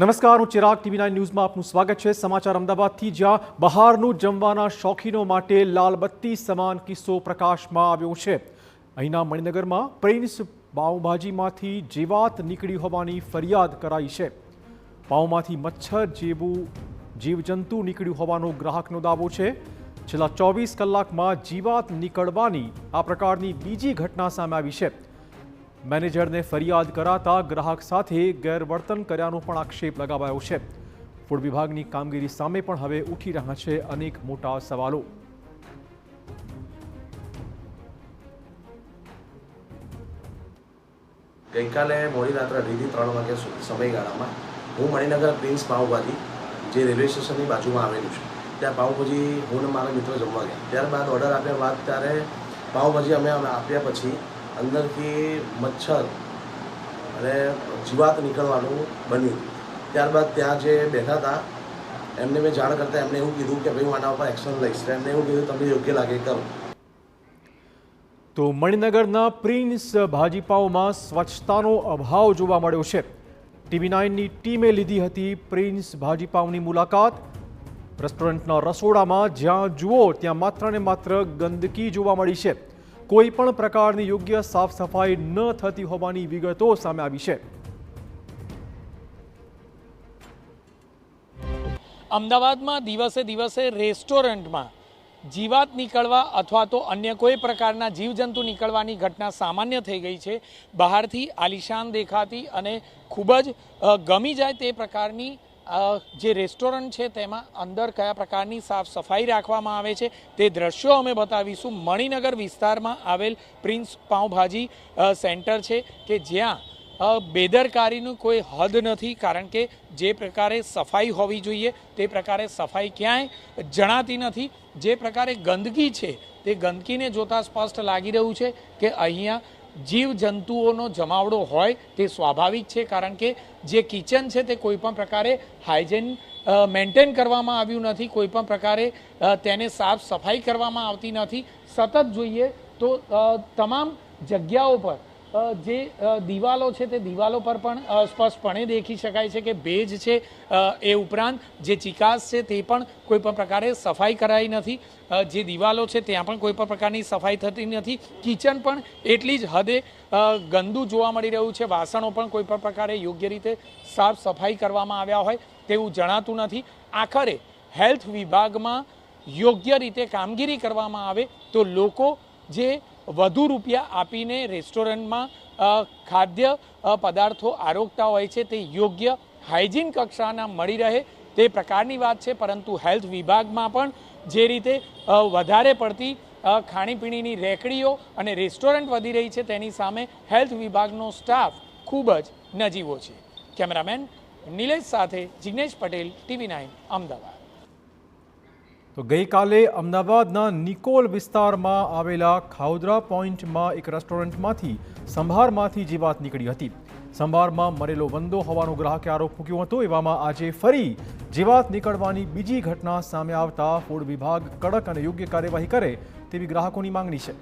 નમસ્કાર, હું ચિરાગ TV9 ન્યૂઝમાં આપનું સ્વાગત છે। સમાચાર અમદાવાદથી, જ્યાં બહારનું જમવાના શોખીનો માટે લાલબત્તી સમાન કિસ્સો પ્રકાશમાં આવ્યો છે। અહીંના મણિનગરમાં પ્રિન્સ પાઉંભાજીમાંથી જીવાત નીકળી હોવાની ફરિયાદ કરાઈ છે। પાઉંમાંથી મચ્છર જેવું જીવજંતુ નીકળ્યું હોવાનો ગ્રાહકનો દાવો છે। છેલ્લા 24 કલાકમાં જીવાત નીકળવાની આ પ્રકારની બીજી ઘટના સામે આવી છે। મેનેજરને ફરિયાદ કરાતા ગ્રાહક સાથે ગેરવર્તન કર્યાનો પણ આક્ષેપ લગાવાયો છે। ફૂડ વિભાગની કામગીરી સામે પણ હવે ઉઠી રહ્યા છે અનેક મોટા સવાલો। ગઈકાલે મોડી રાત્રે 2 થી 3 વાગ્યા સુધી સમયગાળામાં હું મણિનગર પ્રિન્સ પાઉંભાજી જે રેલવે સ્ટેશનની બાજુમાં આવેલું છે ત્યાં પાઉંભાજી હું અને મારા મિત્રો જમવા ગયા। ત્યારબાદ ઓર્ડર આપ્યા બાદ ત્યારે પાઉંભાજી અમે આપ્યા પછી અંદરથી મચ્છર અને જીવાત નીકળવાનું બન્યું। ત્યારબાદ ત્યાં જે બેઠા હતા એમને મેં જાણ કરતાં એમને એવું કીધું કે ભાઈ હું આના ઉપર એક્શન લઈશ। એમને એવું કીધું તમને યોગ્ય લાગે કરો। તો મણિનગરના પ્રિન્સ ભાજીપાઉમાં સ્વચ્છતાનો અભાવ જોવા મળ્યો છે। TV9ની ટીમે લીધી હતી પ્રિન્સ ભાજીપાઉની મુલાકાત। રેસ્ટોરન્ટના રસોડામાં જ્યાં જુઓ ત્યાં માત્ર ને માત્ર ગંદકી જોવા મળી છે। કોઈ પણ પ્રકારની યોગ્ય સાફ સફાઈ ન થતી હોવાની વિગતો સામે આવી છે। અમદાવાદમાં દિવસે દિવસે રેસ્ટોરન્ટમાં જીવાત નીકળવા અથવા તો અન્ય કોઈ પ્રકારના જીવજંતુ નીકળવાની ઘટના સામાન્ય થઈ ગઈ છે। બહારથી આલિશાન દેખાતી અને ખૂબ જ ગમી જાય તે પ્રકારની જે રેસ્ટોરન્ટ છે તેમાં અંદર કયા પ્રકારની સાફ સફાઈ રાખવામાં આવે છે તે દ્રશ્યો અમે બતાવીશું। મણિનગર વિસ્તારમાં આવેલ પ્રિન્સ પાઉંભાજી સેન્ટર છે કે જ્યાં બેદરકારીનું કોઈ હદ નથી, કારણ કે જે પ્રકારે સફાઈ હોવી જોઈએ તે પ્રકારે સફાઈ ક્યાંય જણાતી નથી। જે પ્રકારે ગંદકી છે તે ગંદકીને જોતાં સ્પષ્ટ લાગી રહ્યું છે કે અહીંયા જીવજંતુઓનો જમાવડો હોય તે સ્વાભાવિક છે, કારણ કે જે કિચન છે તે કોઈપણ પ્રકારે હાઇજેન મેન્ટેન કરવામાં આવ્યું નથી, કોઈપણ પ્રકારે તેને સાફ સફાઈ કરવામાં આવતી નથી। સતત જોઈએ તો તમામ જગ્યાઓ પર જે દિવાલો છે તે દિવાલો પર પણ સ્પષ્ટપણે દેખી શકાય છે કે ભેજ છે। એ ઉપરાંત જે ચિકાસ છે તે પણ કોઈપણ પ્રકારે સફાઈ કરાઈ નથી। જે દિવાલો છે ત્યાં પણ કોઈપણ પ્રકારની સફાઈ થતી નથી। કિચન પણ એટલી જ હદે ગંદુ જોવા મળી રહ્યું છે। વાસણો પણ કોઈપણ પ્રકારે યોગ્ય રીતે સાફ સફાઈ કરવામાં આવ્યા હોય તેવું જણાતું નથી। આખરે હેલ્થ વિભાગમાં યોગ્ય રીતે કામગીરી કરવામાં આવે તો લોકો જે વધુ રૂપિયા આપીને રેસ્ટોરન્ટમાં ખાદ્ય પદાર્થો આરોગતા હોય છે તે યોગ્ય હાઇજીન કક્ષાના મળી રહે તે પ્રકારની વાત છે। પરંતુ હેલ્થ વિભાગમાં પણ જે રીતે વધારે પડતી ખાણીપીણીની રેકડીઓ અને રેસ્ટોરન્ટ વધી રહી છે તેની સામે હેલ્થ વિભાગનો સ્ટાફ ખૂબ જ નજીવો છે। કેમેરામેન નિલેશ સાથે જિગ્નેશ પટેલ, TV9 અમદાવાદ। તો ગઈકાલે અમદાવાદના નિકોલ વિસ્તારમાં આવેલા ખાઉદરા પોઈન્ટમાં એક રેસ્ટોરન્ટમાંથી સંભારમાંથી જીવાત નીકળી હતી। સંભારમાં મરેલો વંદો હોવાનો ગ્રાહકે આરોપ મૂક્યો હતો। એવામાં આજે ફરી જીવાત નીકળવાની બીજી ઘટના સામે આવતા ફૂડ વિભાગ કડક અને યોગ્ય કાર્યવાહી કરે તેવી ગ્રાહકોની માંગણી છે।